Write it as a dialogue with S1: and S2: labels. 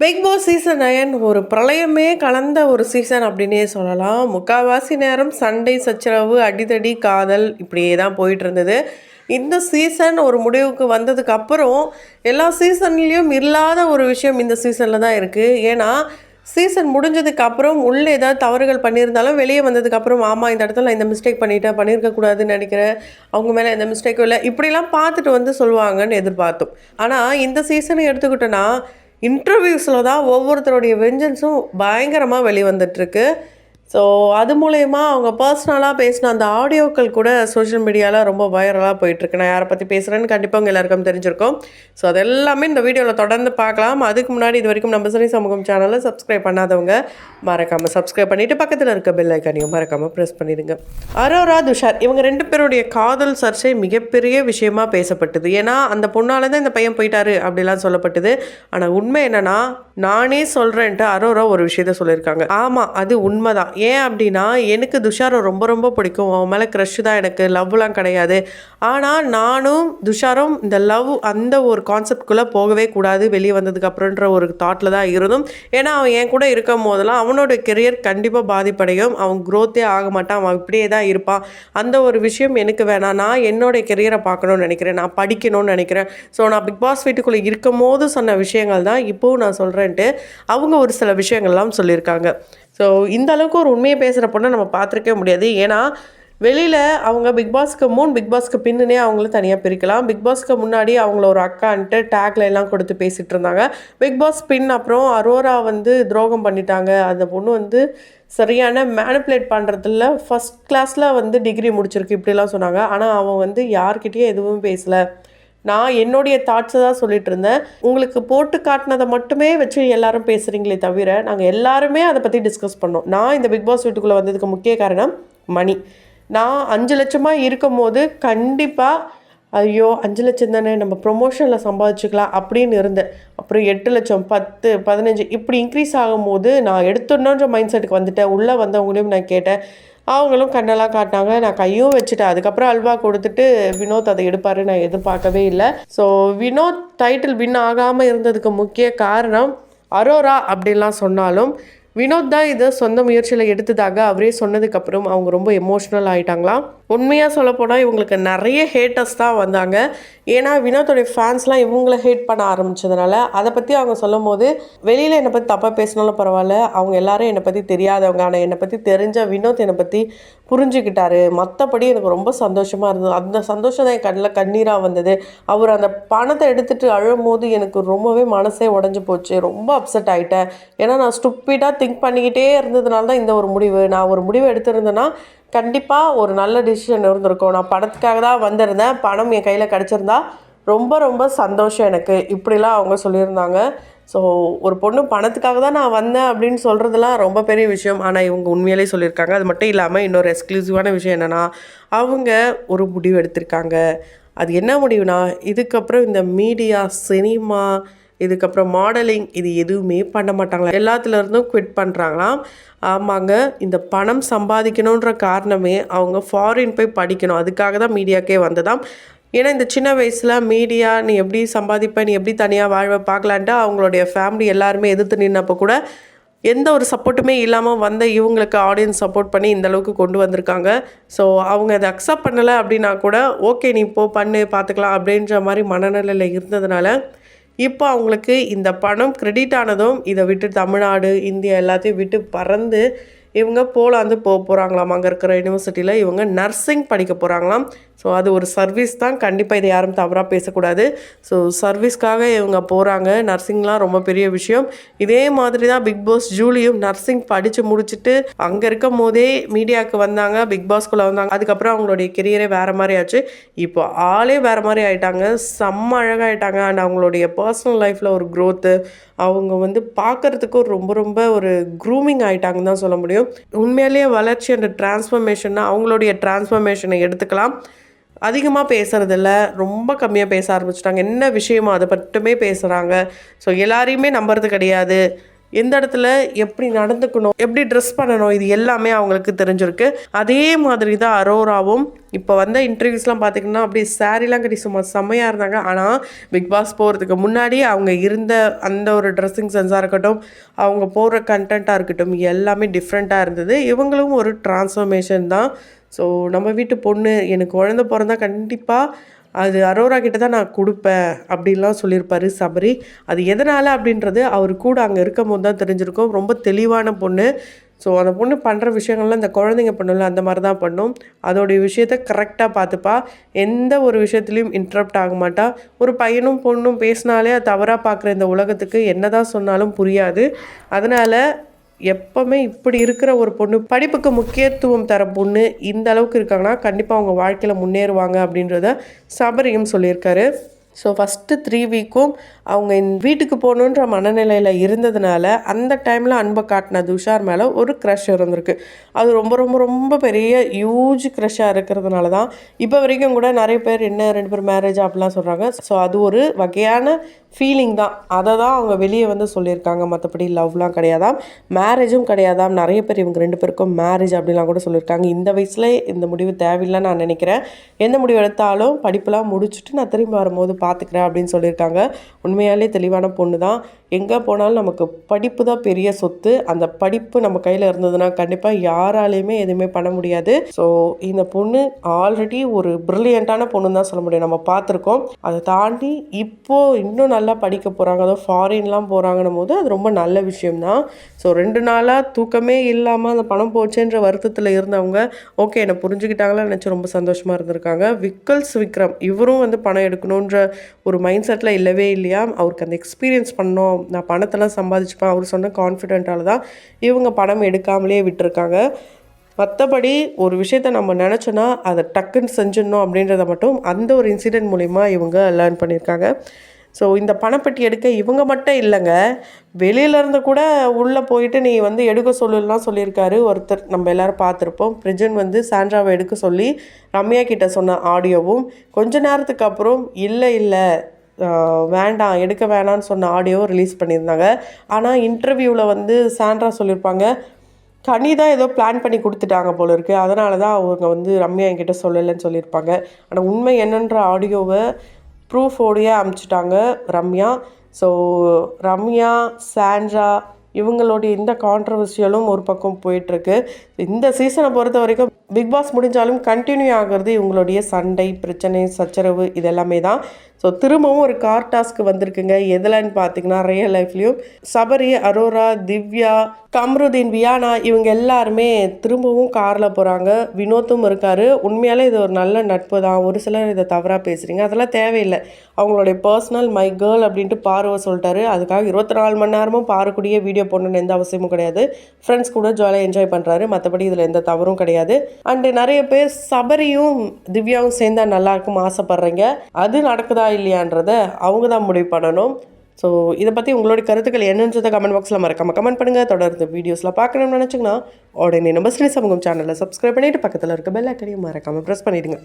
S1: Big Boss season 9 ஒரு பிரளயமே கலந்த ஒரு சீசன் அப்படின்னே சொல்லலாம். முக்கால்வாசி நேரம் சண்டை சச்சரவு, அடிதடி, காதல் இப்படியே தான் போயிட்டு இருந்தது. இந்த சீசன் ஒரு முடிவுக்கு வந்ததுக்கு அப்புறம் எல்லா சீசன்லேயும் இல்லாத ஒரு விஷயம் இந்த சீசனில் தான் இருக்குது. ஏன்னா சீசன் முடிஞ்சதுக்கு அப்புறம் உள்ளே ஏதாவது தவறுகள் பண்ணியிருந்தாலும் வெளியே வந்ததுக்கப்புறம் ஆமாம் இந்த இடத்துல நான் இந்த மிஸ்டேக் பண்ணியிருக்கக்கூடாதுன்னு நினைக்கிறேன், அவங்க மேலே எந்த மிஸ்டேக்கும் இல்லை, இப்படிலாம் பார்த்துட்டு வந்து சொல்லுவாங்கன்னு எதிர்பார்த்தோம். ஆனால் இந்த சீசனை எடுத்துக்கிட்டோன்னா இன்டர்வியூஸில் தான் ஒவ்வொருத்தருடைய வெஞ்சன்ஸும் பயங்கரமாக வெளிவந்துட்டுருக்கு. ஸோ அது மூலயமா அவங்க பர்சனலாக பேசின அந்த ஆடியோக்கள் கூட சோஷியல் மீடியாவில் ரொம்ப வைரலாக போயிட்டுருக்கு. நான் யாரை பற்றி பேசுகிறேன்னு கண்டிப்பாக உங்கள் எல்லாருக்கும் தெரிஞ்சிருக்கும். ஸோ அது எல்லாமே இந்த வீடியோவில் தொடர்ந்து பார்க்கலாம். அதுக்கு முன்னாடி இது வரைக்கும் நம்ம சினி சமூகம் சேனலை சப்ஸ்கிரைப் பண்ணாதவங்க மறக்காமல் சப்ஸ்கிரைப் பண்ணிவிட்டு பக்கத்தில் இருக்க பெல் ஐக்கானையும் மறக்காமல் ப்ரெஸ் பண்ணிடுங்க. அரோரா, துஷார் இவங்க 2 பேருடைய காதல் சர்ச்சை மிகப்பெரிய விஷயமாக பேசப்பட்டது. ஏன்னா அந்த பொண்ணால் தான் இந்த பையன் போயிட்டாரு அப்படிலாம் சொல்லப்பட்டது. ஆனால் உண்மை என்னென்னா, நானே சொல்கிறேன்ட்டு அரோரா ஒரு விஷயத்த சொல்லியிருக்காங்க. ஆமாம், அது உண்மைதான். ஏன் அப்படின்னா, எனக்கு துஷாரை ரொம்ப ரொம்ப பிடிக்கும். அவன் மேலே க்ரஷ் தான், எனக்கு லவ்லாம் கிடையாது. ஆனால் நானும் துஷாரும் இந்த லவ் அந்த ஒரு கான்செப்ட்குள்ளே போகவே கூடாது வெளியே வந்ததுக்கப்புறன்ற ஒரு தாட்டில் தான் இருந்தும். ஏன்னா அவன் என் கூட இருக்கும் போதெல்லாம் அவனோட கெரியர் கண்டிப்பாக பாதிப்படையும், அவன் க்ரோத்தே ஆக மாட்டான், அவன் இப்படியே தான் இருப்பான். அந்த ஒரு விஷயம் எனக்கு வேணாம். நான் என்னோடய கெரியரை பார்க்கணுன்னு நினைக்கிறேன், நான் படிக்கணும்னு நினைக்கிறேன். ஸோ நான் பிக் பாஸ் வீட்டுக்குள்ளே இருக்கும் போது சொன்ன விஷயங்கள் தான் இப்போவும் நான் சொல்கிறேன்ட்டு அவங்க ஒரு சில விஷயங்கள்லாம் சொல்லியிருக்காங்க. ஸோ இந்த அளவுக்கு ஒரு உண்மையை பேசுகிற பொண்ணை நம்ம பார்த்துருக்கவே முடியாது. ஏன்னா வெளியில் அவங்க பிக் பாஸ்க்கு பின்னுனே அவங்கள தனியாக பிரிக்கலாம். பிக் பாஸ்க்கு முன்னாடி அவங்கள ஒரு அக்கான்ட்டு டேக்ல எல்லாம் கொடுத்து பேசிகிட்டு இருந்தாங்க. பிக் பாஸ் பின் அப்புறம் அரோரா வந்து துரோகம் பண்ணிட்டாங்க, அந்த பொண்ணு வந்து சரியான மேனிப்புலேட் பண்ணுறதுல ஃபஸ்ட் கிளாஸில் வந்து டிகிரி முடிச்சிருக்கு இப்படிலாம் சொன்னாங்க. ஆனால் அவன் வந்து யார்கிட்டயும் எதுவும் பேசலை. நான் என்னுடைய தாட்ஸை தான் சொல்லிட்டு இருந்தேன். உங்களுக்கு போட்டு காட்டினதை மட்டுமே வச்சு எல்லாரும் பேசுகிறீங்களே தவிர நாங்கள் எல்லாருமே அதை பற்றி டிஸ்கஸ் பண்ணோம். நான் இந்த பிக் பாஸ் வீட்டுக்குள்ளே வந்ததுக்கு முக்கிய காரணம் மணி. நான் 5 லட்சமாக இருக்கும் போது கண்டிப்பாக ஐயோ 5 லட்சம் தானே நம்ம ப்ரொமோஷனில் சம்பாதிச்சுக்கலாம் அப்படின்னு இருந்தேன். அப்புறம் 8 லட்சம், 10, 15 இப்படி இன்க்ரீஸ் ஆகும்போது நான் எடுத்துடணுன்ற மைண்ட் செட்டுக்கு வந்துட்டேன். உள்ளே வந்தவங்களையும் நான் கேட்டேன், அவங்களும் கண்ணெல்லாம் காட்டினாங்க. நான் கையும் வச்சுட்டேன். அதுக்கப்புறம் அல்வா கொடுத்துட்டு வினோத் அதை எடுப்பார், நான் எதிர்பார்க்கவே இல்லை. ஸோ வினோத் டைட்டில் வின் ஆகாமல் இருந்ததுக்கு முக்கிய காரணம் அரோரா அப்படின்லாம் சொன்னாலும் வினோத் தான் இதை சொந்த முயற்சியில் எடுத்ததாக அவரே சொன்னதுக்கப்புறம் அவங்க ரொம்ப எமோஷ்னல் ஆகிட்டாங்களாம். உண்மையாக சொல்லப்போனால் இவங்களுக்கு நிறைய ஹேட்டர்ஸ் தான் வந்தாங்க. ஏன்னா வினோத்தோடைய ஃபேன்ஸ்லாம் இவங்கள ஹேட் பண்ண ஆரம்பித்ததுனால அதை பற்றி அவங்க சொல்லும் போது வெளியில் என்னை பற்றி தப்பாக பேசினாலும் பரவாயில்ல, அவங்க எல்லாரும் என்னை பற்றி தெரியாதவங்க, ஆனால் என்னை பற்றி தெரிஞ்ச வினோத் என்னை பற்றி புரிஞ்சுக்கிட்டாரு. மற்றபடி எனக்கு ரொம்ப சந்தோஷமாக இருந்தது. அந்த சந்தோஷம் தான் என் கண்ணில் கண்ணீராக வந்தது. அவர் அந்த பணத்தை எடுத்துகிட்டு அழும்போது எனக்கு ரொம்பவே மனசே உடஞ்சி போச்சு. ரொம்ப அப்செட் ஆகிட்டேன். ஏன்னா நான் ஸ்டூப்பிடாக திங்க் பண்ணிக்கிட்டே இருந்ததுனால தான் இந்த ஒரு முடிவு. நான் ஒரு முடிவு எடுத்திருந்தேன்னா கண்டிப்பாக ஒரு நல்ல டிசிஷன் இருந்திருக்கும். நான் பணத்துக்காக தான் வந்திருந்தேன், பணம் என் கையில் கிடச்சிருந்தா ரொம்ப ரொம்ப சந்தோஷம் எனக்கு, இப்படிலாம் அவங்க சொல்லியிருந்தாங்க. ஸோ ஒரு பொண்ணு பணத்துக்காக தான் நான் வந்தேன் அப்படின்னு சொல்கிறதுலாம் ரொம்ப பெரிய விஷயம். ஆனால் இவங்க உண்மையிலே சொல்லியிருக்காங்க. அது மட்டும் இல்லாமல் இன்னொரு எக்ஸ்க்ளூசிவான விஷயம் என்னென்னா, அவங்க ஒரு முடிவு எடுத்திருக்காங்க. அது என்ன முடிவுனா, இதுக்கப்புறம் இந்த மீடியா, சினிமா, இதுக்கப்புறம் மாடலிங் இது எதுவுமே பண்ண மாட்டாங்களா, எல்லாத்துலேருந்தும் குவிட் பண்ணுறாங்களாம். ஆமாங்க, இந்த பணம் சம்பாதிக்கணுன்ற காரணமே அவங்க ஃபாரின் போய் படிக்கணும், அதுக்காக தான் மீடியாக்கே வந்ததாம். ஏன்னா இந்த சின்ன வயசில் மீடியா நீ எப்படி சம்பாதிப்ப, நீ எப்படி தனியாக வாழ்வை பார்க்கலான்ட்டு அவங்களுடைய ஃபேமிலி எல்லாருமே எதிர்த்து நின்னப்போ கூட எந்த ஒரு சப்போர்ட்டுமே இல்லாமல் வந்த இவங்களுக்கு ஆடியன்ஸ் சப்போர்ட் பண்ணி இந்தளவுக்கு கொண்டு வந்திருக்காங்க. ஸோ அவங்க அதை அக்செப்ட் பண்ணலை அப்படின்னா கூட ஓகே நீ பண்ணு பார்த்துக்கலாம் அப்படின்ற மாதிரி மனநிலையில் இருந்ததுனால இப்போ அவங்களுக்கு இந்த பணம் கிரெடிட் ஆனதும் இதை விட்டு தமிழ்நாடு, இந்தியா எல்லாத்தையும் விட்டு பறந்து இவங்க போலாந்து போகிறாங்களாம். அங்கே இருக்கிற யூனிவர்சிட்டியில் இவங்க நர்சிங் படிக்க போகிறாங்களாம். ஸோ அது ஒரு சர்வீஸ் தான், கண்டிப்பாக இதை யாரும் தவறாக பேசக்கூடாது. ஸோ சர்வீஸ்க்காக இவங்க போகிறாங்க. நர்சிங்லாம் ரொம்ப பெரிய விஷயம். இதே மாதிரி தான் பிக் பாஸ் ஜூலியும் நர்சிங் படித்து முடிச்சுட்டு அங்கே இருக்கும் போதே மீடியாவுக்கு வந்தாங்க, பிக் பாஸ்குள்ளே வந்தாங்க. அதுக்கப்புறம் அவங்களுடைய கெரியரே வேறு மாதிரி ஆச்சு. இப்போ ஆளே வேறு மாதிரி ஆகிட்டாங்க, செம்ம அழகாகிட்டாங்க. அண்ட் அவங்களுடைய பர்சனல் லைஃப்பில் ஒரு க்ரோத்து, அவங்க வந்து பார்க்குறதுக்கு ரொம்ப ரொம்ப ஒரு க்ரூமிங் ஆகிட்டாங்கன்னு தான் சொல்ல முடியும். உண்மையிலேயே வளர்ச்சி அண்ட் டிரான்ஸ்ஃபர்மேஷன்னா அவங்களுடைய டிரான்ஸ்ஃபர்மேஷனை எடுத்துக்கலாம். அதிகமாக பேசுகிறதில்ல, ரொம்ப கம்மியாக பேச ஆரம்பிச்சிட்டாங்க. என்ன விஷயமோ அதை மட்டுமே பேசுகிறாங்க. ஸோ எல்லாரையுமே நம்புறது கிடையாது. எந்த இடத்துல எப்படி நடந்துக்கணும், எப்படி ட்ரெஸ் பண்ணணும், இது எல்லாமே அவங்களுக்கு தெரிஞ்சிருக்கு. அதே மாதிரி தான் அரோராவும் இப்போ வந்த இன்டர்வியூஸ்லாம் பார்த்திங்கன்னா அப்படியே சாரீலாம் கட்டி சும்மா செம்மையாக இருந்தாங்க. ஆனால் பிக் பாஸ் போகிறதுக்கு முன்னாடி அவங்க இருந்த அந்த ஒரு ட்ரெஸ்ஸிங் சென்ஸாக இருக்கட்டும், அவங்க போடுற கண்டென்ட்டாக இருக்கட்டும், எல்லாமே டிஃப்ரெண்ட்டாக இருந்தது. இவங்களும் ஒரு டிரான்ஸ்ஃபர்மேஷன் தான். ஸோ நம்ம வீட்டு பொண்ணு எனக்கு குழந்த பிறந்தா கண்டிப்பாக அது அரோரா கிட்ட தான் நான் கொடுப்பேன் அப்படின்லாம் சொல்லியிருப்பார் சபரி. அது எதனால் அப்படின்றது அவர் கூட அங்கே இருக்கும் போது தான் தெரிஞ்சிருக்கும். ரொம்ப தெளிவான பொண்ணு. ஸோ அந்த பொண்ணு பண்ணுற விஷயங்கள்லாம் இந்த குழந்தைங்க பண்ணல அந்த மாதிரி தான் பண்ணும். அதோடைய விஷயத்த கரெக்டாக பார்த்துப்பா. எந்த ஒரு விஷயத்துலையும் இன்ட்ரப்ட் ஆக மாட்டா. ஒரு பையனும் பொண்ணும் பேசினாலே அது தவறாக பார்க்குற இந்த உலகத்துக்கு என்ன தான் சொன்னாலும் புரியாது. அதனால் எப்போவுமே இப்படி இருக்கிற ஒரு பொண்ணு, படிப்புக்கு முக்கியத்துவம் தர பொண்ணு இந்த அளவுக்கு இருக்காங்கன்னா கண்டிப்பாக அவங்க வாழ்க்கையில் முன்னேறுவாங்க அப்படின்றத சபரியும் சொல்லியிருக்காரு. ஸோ ஃபஸ்ட்டு 3 வீக்கும் அவங்க வீட்டுக்கு போகணுன்ற மனநிலையில் இருந்ததுனால அந்த டைமில் அன்பை காட்டின துஷார் மேலே ஒரு க்ரஷ் இருந்திருக்கு. அது ரொம்ப ரொம்ப ரொம்ப பெரிய ஹியூஜ் க்ரஷ்ஷாக இருக்கிறதுனால தான் இப்போ வரைக்கும் கூட நிறைய பேர் என்ன 2 பேர் மேரேஜ் அப்படிலாம் சொல்கிறாங்க. ஸோ அது ஒரு வகையான ஃபீலிங் தான். அதை தான் அவங்க வெளியே வந்து சொல்லியிருக்காங்க. மற்றபடி லவ்லாம் கிடையாதாம், மேரேஜும் கிடையாதாம். நிறைய பேர் இவங்க 2 பேருக்கும் மேரேஜ் அப்படிலாம் கூட சொல்லியிருக்காங்க. இந்த வயசில் இந்த முடிவு தேவையில்லைன்னு நான் நினைக்கிறேன். எந்த முடிவு எடுத்தாலும் படிப்புலாம் முடிச்சுட்டு நான் திரும்பி வரும்போது பார்த்துக்கிறேன் அப்படின்னு சொல்லியிருக்காங்க. உண்மையாலே தெளிவான பொண்ணு தான். எங்கே போனாலும் நமக்கு படிப்பு தான் பெரிய சொத்து. அந்த படிப்பு நம்ம கையில் இருந்ததுன்னா கண்டிப்பாக யாராலையுமே எதுவுமே பண்ண முடியாது. ஸோ இந்த பொண்ணு ஆல்ரெடி ஒரு ப்ரில்லியண்ட்டான பொண்ணுன்னு தான் சொல்ல முடியும். நம்ம பார்த்துருக்கோம். அதை தாண்டி இப்போது இன்னும் நல்லா படிக்க போகிறாங்க, அதாவது ஃபாரின்லாம் போகிறாங்கன்னும் போது அது ரொம்ப நல்ல விஷயம்தான். ஸோ 2 நாளாக தூக்கமே இல்லாமல் அந்த பணம் போச்சுன்ற வருத்தத்தில் இருந்தவங்க ஓகே என்னை புரிஞ்சுக்கிட்டாங்களான்னு நினச்சி ரொம்ப சந்தோஷமாக இருந்திருக்காங்க. விக்ரம் இவரும் வந்து பணம் எடுக்கணுன்ற ஒரு மைண்ட் செட்டில் இல்லவே இல்லையா. அவருக்கு அந்த எக்ஸ்பீரியன்ஸ் பண்ணோம், நான் பணத்தெல்லாம் சம்பாதிச்சுப்பேன் அவர் சொன்ன கான்ஃபிடென்ட்டால் தான் இவங்க பணம் எடுக்காமலே விட்டுருக்காங்க. மற்றபடி ஒரு விஷயத்த நம்ம நினச்சோன்னா அதை டக்குன்னு செஞ்சிடணும் அப்படின்றத மட்டும் அந்த ஒரு இன்சிடெண்ட் மூலிமா இவங்க லேர்ன் பண்ணியிருக்காங்க. ஸோ இந்த பணப்பெட்டி எடுக்க இவங்க மட்டும் இல்லைங்க, வெளியிலேருந்து கூட உள்ளே போயிட்டு நீ வந்து எடுக்க சொல்லலாம் சொல்லியிருக்காரு ஒருத்தர். நம்ம எல்லோரும் பார்த்துருப்போம். பிரிஜன் வந்து சாண்ட்ராவை எடுக்க சொல்லி ரம்யா கிட்ட சொன்ன ஆடியோவும் கொஞ்ச நேரத்துக்கு அப்புறம் இல்லை வேண்டாம் எடுக்க வேணான்னு சொன்ன ஆடியோவும் ரிலீஸ் பண்ணியிருந்தாங்க. ஆனால் இன்டர்வியூவில் வந்து சாண்ட்ரா சொல்லியிருப்பாங்க, கனி தான் ஏதோ பிளான் பண்ணி கொடுத்துட்டாங்க போல இருக்குது, அதனால தான் அவங்க வந்து ரம்யா என்கிட்ட சொல்லலைன்னு சொல்லியிருப்பாங்க. ஆனால் உண்மை என்னன்ற ஆடியோவை ப்ரூஃபோடையே அனுப்பிச்சிட்டாங்க ரம்யா. ஸோ ரம்யா, சாண்ட்ரா இவங்களுடைய இந்த கான்ட்ரவர்சியலும் ஒரு பக்கம் போயிட்டுருக்கு. இந்த சீசனை பொறுத்த வரைக்கும் பிக் பாஸ் முடிஞ்சாலும் கண்டினியூ ஆகிறது இவங்களுடைய சண்டை, பிரச்சனை, சச்சரவு இதெல்லாமே தான். ஸோ திரும்பவும் ஒரு கார் டாஸ்க்கு வந்திருக்குங்க. எதுலன்னு பார்த்தீங்கன்னா ரியல் லைஃப்லேயும் சபரி, அரோரா, திவ்யா, கம்ருதீன், வியானா இவங்க எல்லாருமே திரும்பவும் காரில் போகிறாங்க. வினோத்தும் இருக்கார். உண்மையாலே இது ஒரு நல்ல நட்பு தான். ஒரு சிலர் இதை தவறாக பேசுகிறீங்க, அதெல்லாம் தேவையில்லை. அவங்களுடைய பர்சனல் மை கேர்ள் அப்படின்ட்டு பார்வை சொல்லிட்டாரு. அதுக்காக 24 மணி நேரமும் பாருக்கூடிய வீடியோ போடணுன்னு எந்த அவசியமும் கிடையாது. ஃப்ரெண்ட்ஸ் கூட ஜாலியாக என்ஜாய் பண்ணுறாரு. மற்றபடி இதில் எந்த தவறும் கிடையாது. அண்டு நிறைய பேர் சபரியும் திவ்யாவும் சேர்ந்தால் நல்லாயிருக்கும் ஆசைப்பட்றீங்க. அது நடக்குதா இல்லையான்றத அவங்க தான் முடிவு பண்ணணும். ஸோ இதை பற்றி உங்களுடைய கருத்துக்கள் என்னன்றதை கமெண்ட் பாக்ஸில் மறக்காமல் கமெண்ட் பண்ணுங்கள். தொடர்ந்து வீடியோஸில் பார்க்கணும்னு நினச்சிங்கன்னா உடனே நம்ம சினி சமூகம் சேனலை சப்ஸ்கிரைப் பண்ணிவிட்டு பக்கத்தில் இருக்க பெல் ஐக்கனையும் மறக்காமல் ப்ரெஸ் பண்ணிவிடுங்க.